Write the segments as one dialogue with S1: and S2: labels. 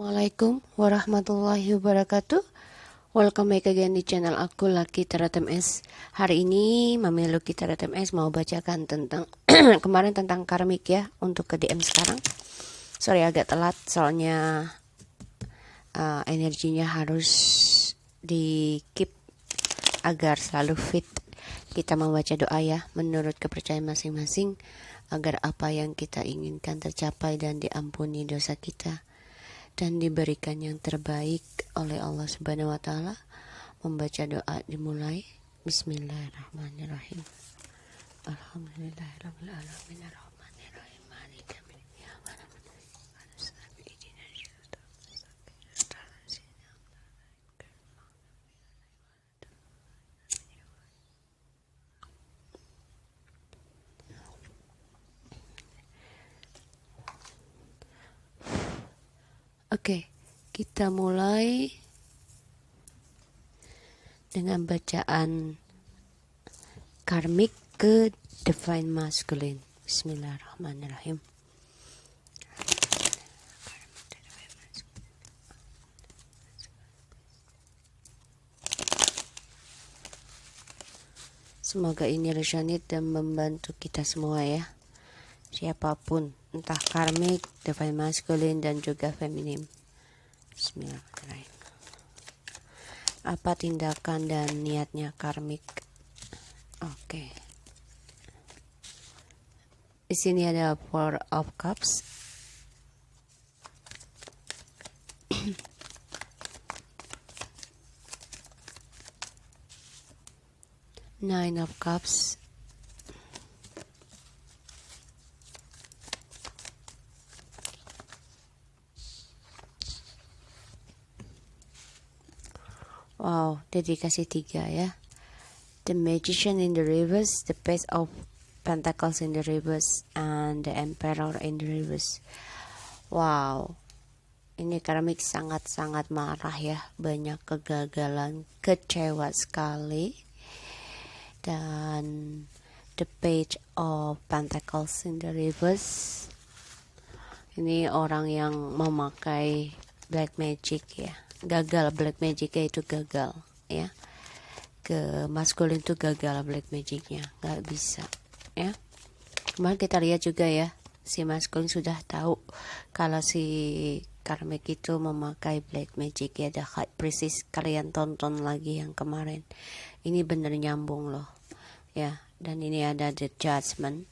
S1: Assalamualaikum warahmatullahi wabarakatuh. Welcome back again di channel aku Lucky Tarot MS. Hari ini Mami Lucky Tarot MS mau bacakan tentang kemarin tentang karmik ya, untuk ke DM sekarang. Sorry agak telat soalnya energinya harus di keep agar selalu fit. Kita membaca doa ya, menurut kepercayaan masing-masing, agar apa yang kita inginkan tercapai dan diampuni dosa kita dan diberikan yang terbaik oleh Allah Subhanahu wa taala. Membaca doa dimulai. Bismillahirrahmanirrahim. Alhamdulillahirabbil alamin arrahmanirrahim maliki yaumiddin. Oke, kita mulai dengan bacaan karmik ke Divine Masculine. Bismillahirrahmanirrahim. Semoga ini resonate dan membantu kita semua ya. Siapapun, entah karmik, Divine Masculine dan juga Feminim. Bismillahirrahmanirrahim. Apa tindakan dan niatnya karmik? Oke. Di sini ada Four of Cups. Nine of Cups. Wow, dia dikasih 3 ya. The Magician in the reverse, the Page of Pentacles in the reverse, and the Emperor in the reverse. Wow, ini karmik sangat-sangat marah ya. Banyak kegagalan, kecewa sekali. Dan the Page of Pentacles in the reverse. Ini orang yang memakai black magic ya. Gagal black magicnya, itu gagal ya. Ke maskulin itu gagal black magicnya, nggak bisa ya. Kemarin kita lihat juga ya, si maskulin sudah tahu kalau si karmik itu memakai black magic ya. The High Priestess, kalian tonton lagi yang kemarin, ini bener nyambung loh ya. Dan ini ada the Judgment,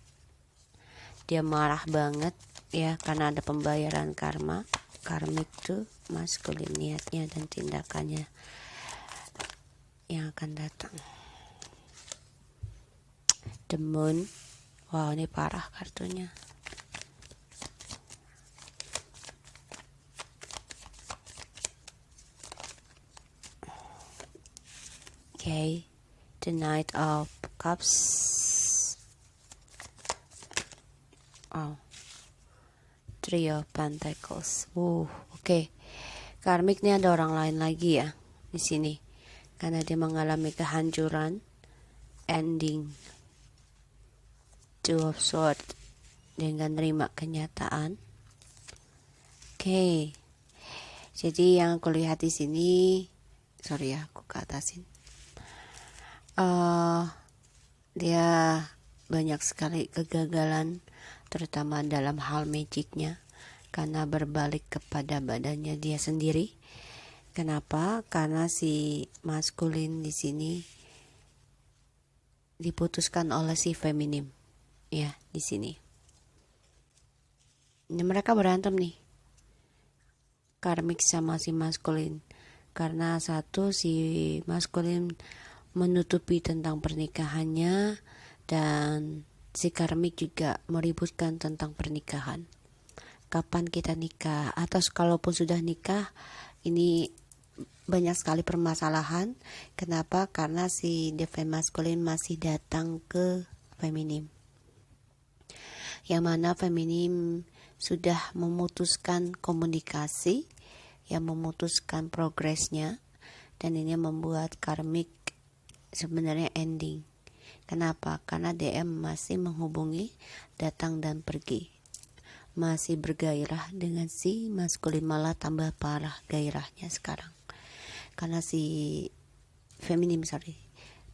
S1: dia marah banget ya karena ada pembayaran karma. Karmik tuh maskulin, niatnya dan tindakannya yang akan datang. The Moon, wow ini parah kartunya. Okay, the Knight of Cups. Oh, Three of Pentacles. Oke. Karmik ini ada orang lain lagi ya di sini. Karena dia mengalami kehancuran, ending. Two of Swords, dengan nerima kenyataan. Oke. Jadi yang aku lihat di sini, sorry ya, aku ke atasin. Dia banyak sekali kegagalan, terutama dalam hal magicnya, karena berbalik kepada badannya dia sendiri. Kenapa? Karena si maskulin di sini diputuskan oleh si feminim ya di sini. Ini mereka berantem nih, karmik sama si maskulin, karena satu si maskulin menutupi tentang pernikahannya, dan si karmik juga meributkan tentang pernikahan. Kapan kita nikah, atau kalaupun sudah nikah, ini banyak sekali permasalahan. Kenapa? Karena si Divine Masculine masih datang ke feminim, yang mana feminim sudah memutuskan komunikasi, yang memutuskan progresnya, dan ini membuat karmik sebenarnya ending. Kenapa? Karena DM masih menghubungi, datang dan pergi, masih bergairah dengan si maskulin, malah tambah parah gairahnya sekarang. Karena si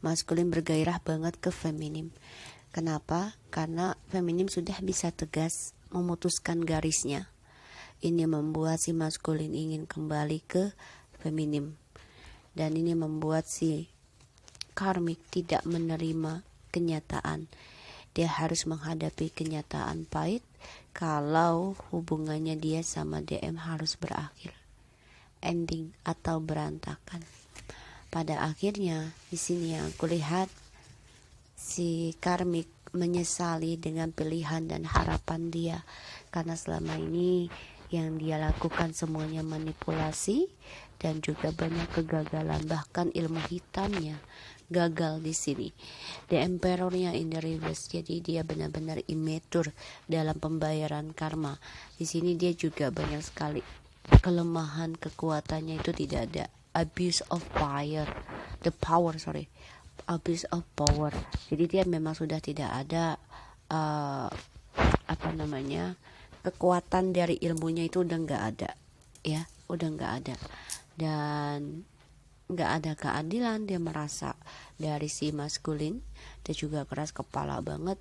S1: maskulin bergairah banget ke feminim. Kenapa? Karena feminim sudah bisa tegas memutuskan garisnya. Ini membuat si maskulin ingin kembali ke feminim. Dan ini membuat si karmik tidak menerima kenyataan. Dia harus menghadapi kenyataan pahit kalau hubungannya dia sama DM harus berakhir, ending atau berantakan. Pada akhirnya di sini yang aku lihat, si karmik menyesali dengan pilihan dan harapan dia, karena selama ini yang dia lakukan semuanya manipulasi dan juga banyak kegagalan, bahkan ilmu hitamnya gagal di sini. The Emperor-nya in the reverse, jadi dia benar-benar immature dalam pembayaran karma. Di sini dia juga banyak sekali kelemahan, kekuatannya itu tidak ada. Abuse of power, abuse of power. Jadi dia memang sudah tidak ada kekuatan dari ilmunya itu udah nggak ada, ya, udah nggak ada, dan nggak ada keadilan. Dia merasa dari si maskulin, dia juga keras kepala banget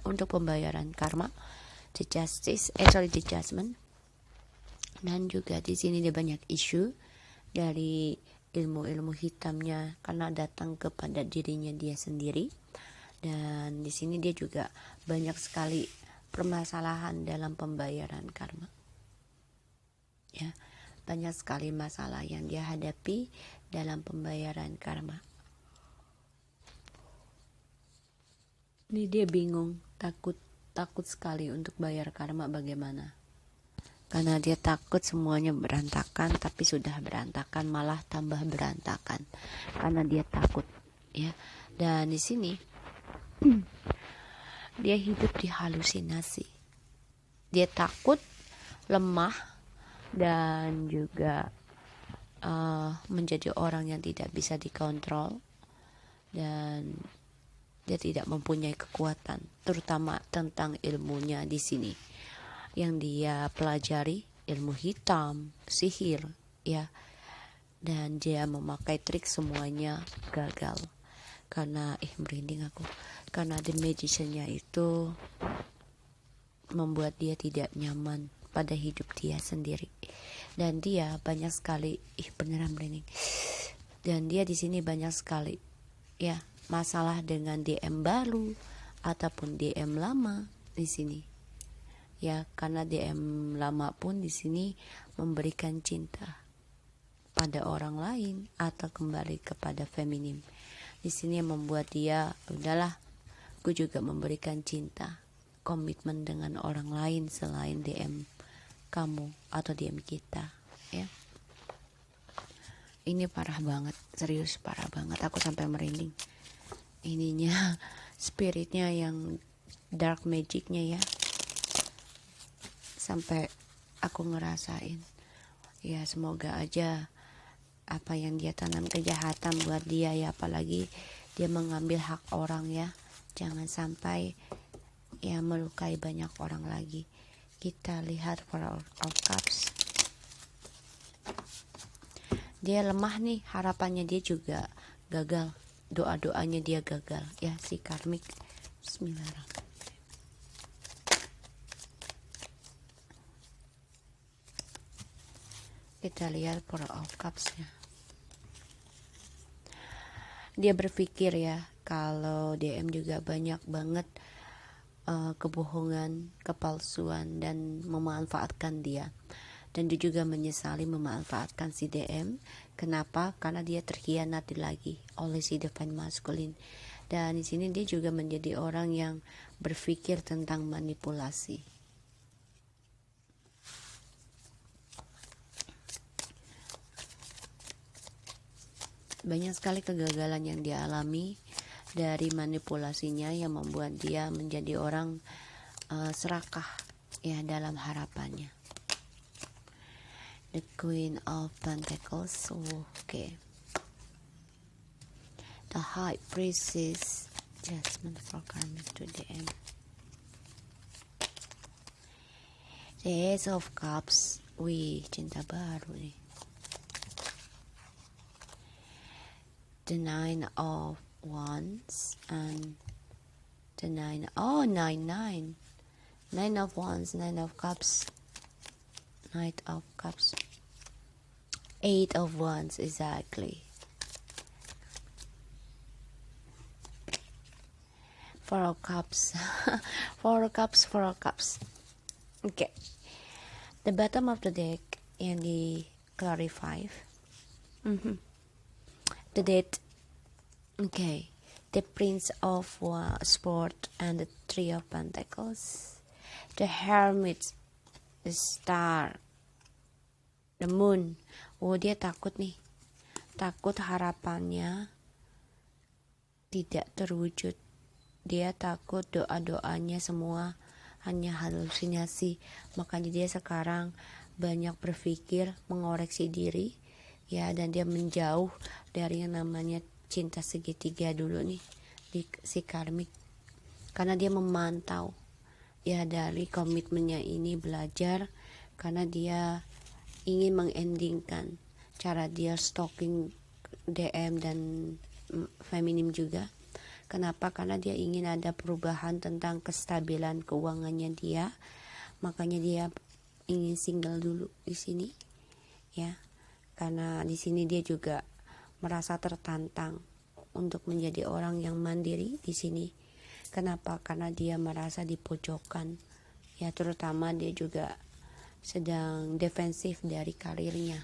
S1: untuk pembayaran karma, the judgment. Dan juga di sini dia banyak isu dari ilmu-ilmu hitamnya karena datang kepada dirinya dia sendiri. Dan di sini dia juga banyak sekali permasalahan dalam pembayaran karma, ya, banyak sekali masalah yang dia hadapi dalam pembayaran karma. Ini dia bingung, takut sekali untuk bayar karma. Bagaimana? Karena dia takut semuanya berantakan, tapi sudah berantakan malah tambah berantakan karena dia takut, ya. Dan di sini dia hidup di halusinasi. Dia takut, lemah, dan juga menjadi orang yang tidak bisa dikontrol, dan dia tidak mempunyai kekuatan, terutama tentang ilmunya di sini yang dia pelajari, ilmu hitam, sihir, ya. Dan dia memakai trik, semuanya gagal. Karena merinding aku. Karena the magician-nya itu membuat dia tidak nyaman pada hidup dia sendiri. Dan dia banyak sekali beneran merinding. Dan dia di sini banyak sekali, ya, masalah dengan DM baru ataupun DM lama di sini. Ya, karena DM lama pun di sini memberikan cinta pada orang lain atau kembali kepada feminim. Di sini yang membuat dia, udahlah, aku juga memberikan cinta, komitmen dengan orang lain selain DM kamu atau DM kita, ya. Ini parah banget, serius parah banget, aku sampai merinding. Ininya spiritnya yang dark magicnya, ya, sampai aku ngerasain. Ya, semoga aja apa yang dia tanam kejahatan buat dia, ya, apalagi dia mengambil hak orang, ya, jangan sampai ya melukai banyak orang lagi. Kita lihat Four of Cups. Dia lemah nih, harapannya dia juga gagal, doa-doanya dia gagal, ya, si karmik. Bismillahirrahmanirrahim. Kita lihat Four of Cups-nya. Dia berpikir, ya, kalau DM juga banyak banget kebohongan, kepalsuan, dan memanfaatkan dia. Dan dia juga menyesali memanfaatkan si DM. Kenapa? Karena dia terkhianati lagi oleh si divine masculine. Dan di sini dia juga menjadi orang yang berpikir tentang manipulasi. Banyak sekali kegagalan yang dia alami dari manipulasinya yang membuat dia menjadi orang serakah, ya, dalam harapannya. The Queen of Pentacles. Okay. The High Priestess. Judgment for karmic to the end. The Ace of Cups. Wih, cinta baru nih. The Nine of Wands and the Nine of Wands, Nine of Cups, Knight of Cups, Eight of Wands, exactly. Four of Cups. Four of Cups. Okay. The bottom of the deck yang di clarify. The Death. Okay. The Prince of Sport and the Three of Pentacles. The Hermit. The Star. The Moon. Oh, dia takut nih. Takut harapannya tidak terwujud. Dia takut doa-doanya semua hanya halusinasi. Makanya dia sekarang banyak berpikir, mengoreksi diri, ya, dan dia menjauh dari yang namanya cinta segitiga dulu nih di si karmik. Karena dia memantau, ya, dari komitmennya ini belajar, karena dia ingin mengendingkan cara dia stalking DM dan feminim juga. Kenapa? Karena dia ingin ada perubahan tentang kestabilan keuangannya dia. Makanya dia ingin single dulu di sini, ya. Karena di sini dia juga merasa tertantang untuk menjadi orang yang mandiri di sini. Kenapa? Karena dia merasa dipojokkan, ya, terutama dia juga sedang defensif dari karirnya.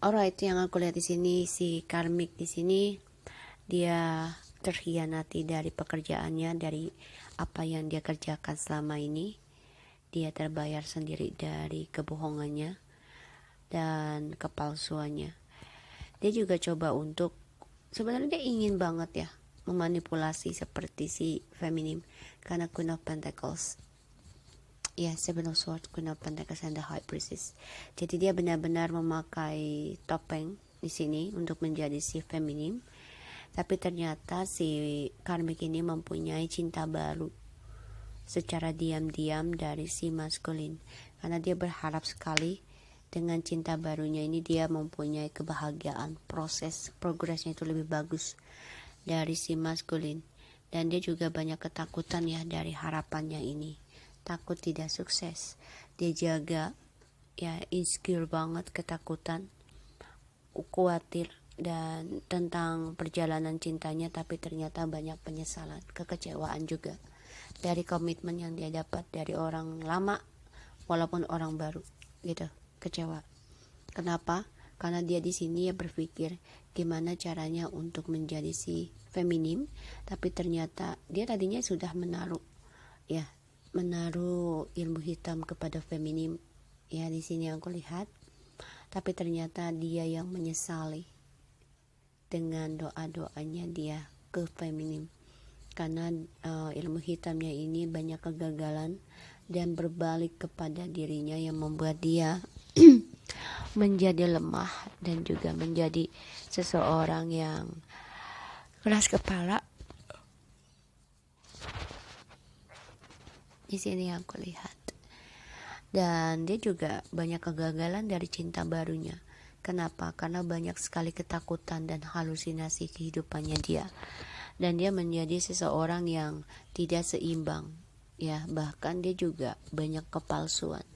S1: Alright, yang aku lihat di sini si karmik di sini dia terhianati dari pekerjaannya, dari apa yang dia kerjakan selama ini. Dia terbayar sendiri dari kebohongannya dan kepalsuannya. Dia juga coba untuk, sebenarnya dia ingin banget ya memanipulasi seperti si feminim, karena Queen of Pentacles, ya, Seven of Swords, Queen of Pentacles, and the High Priestess. Jadi dia benar-benar memakai topeng di sini untuk menjadi si feminim. Tapi ternyata si karmik ini mempunyai cinta baru secara diam-diam dari si maskulin. Karena dia berharap sekali dengan cinta barunya ini dia mempunyai kebahagiaan, progresnya itu lebih bagus dari si maskulin. Dan dia juga banyak ketakutan ya dari harapannya ini. Takut tidak sukses, dia jaga, ya, insecure banget, ketakutan, khawatir dan tentang perjalanan cintanya. Tapi ternyata banyak penyesalan, kekecewaan juga dari komitmen yang dia dapat dari orang lama walaupun orang baru, gitu, kecewa. Kenapa? Karena dia di sini ya berpikir gimana caranya untuk menjadi si feminim, tapi ternyata dia tadinya sudah menaruh ilmu hitam kepada feminim, ya, di sini aku lihat. Tapi ternyata dia yang menyesali dengan doa-doanya dia ke feminim, karena ilmu hitamnya ini banyak kegagalan dan berbalik kepada dirinya yang membuat dia menjadi lemah dan juga menjadi seseorang yang keras kepala. Di sini yang aku lihat. Dan dia juga banyak kegagalan dari cinta barunya. Kenapa? Karena banyak sekali ketakutan dan halusinasi kehidupannya dia. Dan dia menjadi seseorang yang tidak seimbang, ya, bahkan dia juga banyak kepalsuan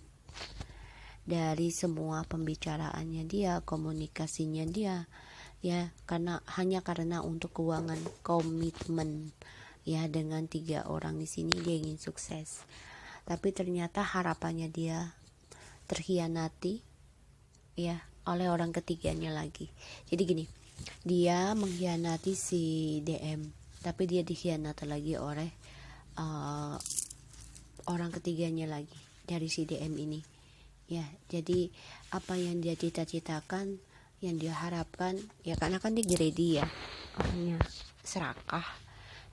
S1: dari semua pembicaraannya dia, komunikasinya dia, ya, karena untuk keuangan, komitmen, ya, dengan 3 orang di sini dia ingin sukses. Tapi ternyata harapannya dia terhianati, ya, oleh orang ketiganya lagi. Jadi gini, dia mengkhianati si DM, tapi dia dikhianati lagi oleh orang ketiganya lagi dari si DM ini, ya. Jadi apa yang dia cita-citakan, yang dia harapkan, ya, karena kan dia greedy, ya, orangnya serakah,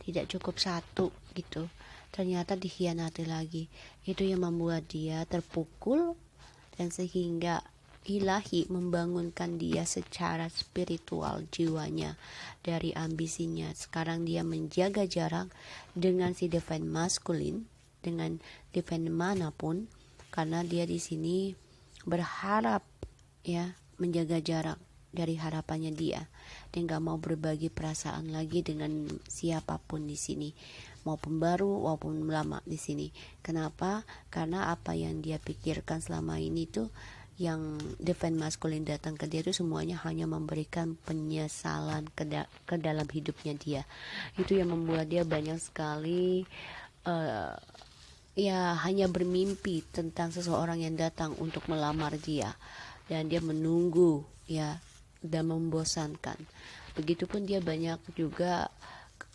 S1: tidak cukup satu gitu, ternyata dikhianati lagi. Itu yang membuat dia terpukul, dan sehingga ilahi membangunkan dia secara spiritual jiwanya dari ambisinya. Sekarang dia menjaga jarak dengan si divine masculine, dengan defend manapun, karena dia di sini berharap ya menjaga jarak dari harapannya dia. Dia nggak mau berbagi perasaan lagi dengan siapapun di sini, mau pembaru maupun lama di sini. Kenapa? Karena apa yang dia pikirkan selama ini tuh, yang defend maskulin datang ke dia itu semuanya hanya memberikan penyesalan ke dalam hidupnya dia. Itu yang membuat dia banyak sekali ya hanya bermimpi tentang seseorang yang datang untuk melamar dia, dan dia menunggu ya, dan membosankan. Begitupun dia banyak juga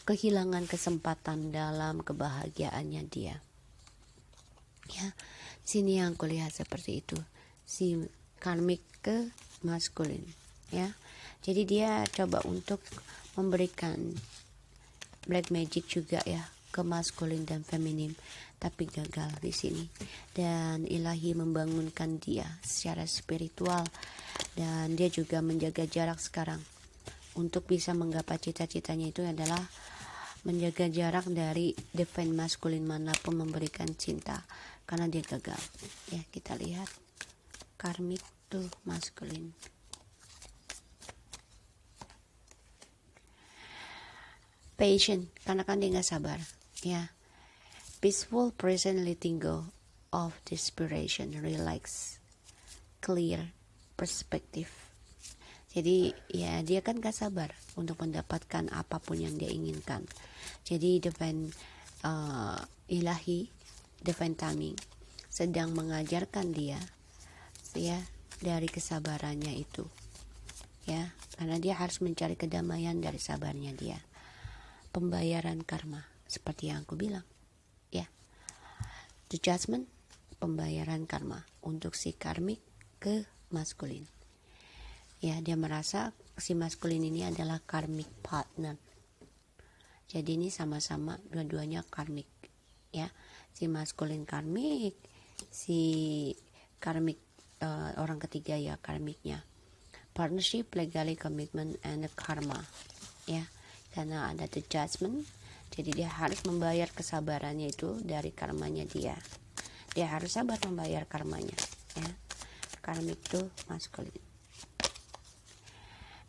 S1: kehilangan kesempatan dalam kebahagiaannya dia. Ya, sini yang kulihat seperti itu, si karmik ke maskulin ya. Jadi dia coba untuk memberikan black magic juga ya ke maskulin dan feminim, tapi gagal di sini. Dan ilahi membangunkan dia secara spiritual, dan dia juga menjaga jarak sekarang untuk bisa menggapai cita-citanya. Itu adalah menjaga jarak dari defend maskulin manapun memberikan cinta, karena dia gagal ya. Kita lihat karmik tuh maskulin. Patient, karena kan dia nggak sabar ya. Peaceful, present, letting go of desperation, relax, clear perspective. Jadi ya dia kan gak sabar untuk mendapatkan apapun yang dia inginkan. Jadi divine ilahi, divine timing sedang mengajarkan dia ya dari kesabarannya itu ya, karena dia harus mencari kedamaian dari sabarnya dia. Pembayaran karma seperti yang aku bilang ya, the judgment, pembayaran karma untuk si karmik ke maskulin ya. Dia merasa si maskulin ini adalah karmic partner, jadi ini sama-sama dua-duanya karmik ya. Si maskulin karmik, si karmik orang ketiga ya karmiknya. Partnership, legally, commitment, and karma ya. Karena ada the judgment, jadi dia harus membayar kesabarannya itu dari karmanya dia. Dia harus sabar membayar karmanya ya. Karmik itu maskulin.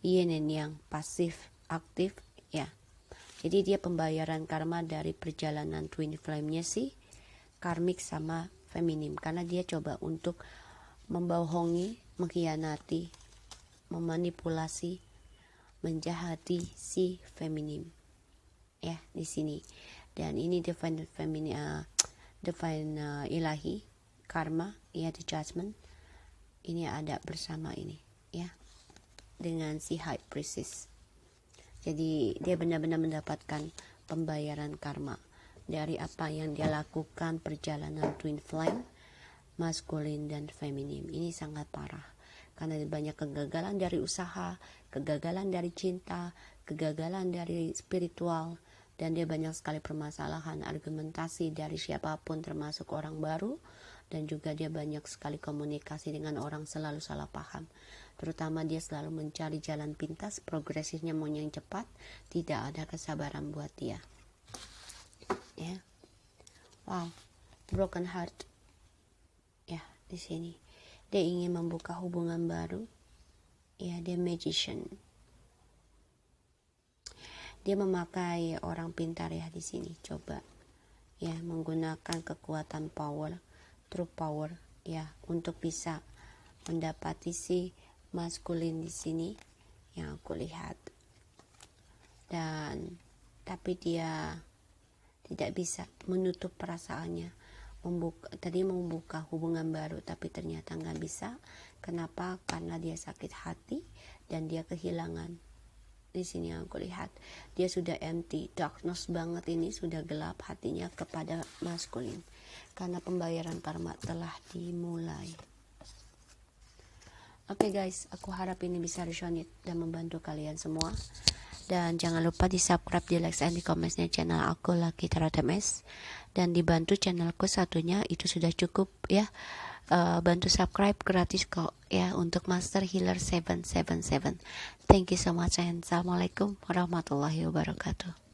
S1: Yin and yang, pasif, aktif ya. Jadi dia pembayaran karma dari perjalanan twin flame-nya si karmik sama feminim, karena dia coba untuk membohongi, mengkhianati, memanipulasi, menjahati si feminim ya di sini. Dan ini divine feminin, divine ilahi karma ya, the judgment ini ada bersama ini ya dengan si high priestess. Jadi dia benar-benar mendapatkan pembayaran karma dari apa yang dia lakukan perjalanan twin flame maskulin dan feminim. Ini sangat parah karena banyak kegagalan dari usaha, kegagalan dari cinta, kegagalan dari spiritual, dan dia banyak sekali permasalahan argumentasi dari siapapun termasuk orang baru, dan juga dia banyak sekali komunikasi dengan orang selalu salah paham. Terutama dia selalu mencari jalan pintas, progresifnya mau yang cepat, tidak ada kesabaran buat dia ya. Wow, broken heart ya. Di sini dia ingin membuka hubungan baru ya. Dia magician, dia memakai orang pintar ya di sini. Coba ya menggunakan kekuatan power, true power ya, untuk bisa mendapati si maskulin di sini yang aku lihat. Dan tapi dia tidak bisa menutup perasaannya, membuka hubungan baru, tapi ternyata nggak bisa. Kenapa? Karena dia sakit hati dan dia kehilangan. Di sini yang aku lihat dia sudah empty, darkness banget, ini sudah gelap hatinya kepada maskulin karena pembayaran karma telah dimulai. Oke guys, aku harap ini bisa resonate dan membantu kalian semua. Dan jangan lupa di subscribe, di like, dan di komennya channel aku Lucky Tarot MS. Dan dibantu channelku satunya itu sudah cukup ya. Bantu subscribe gratis kok ya untuk Master Healer 777. Thank you so much and assalamualaikum warahmatullahi wabarakatuh.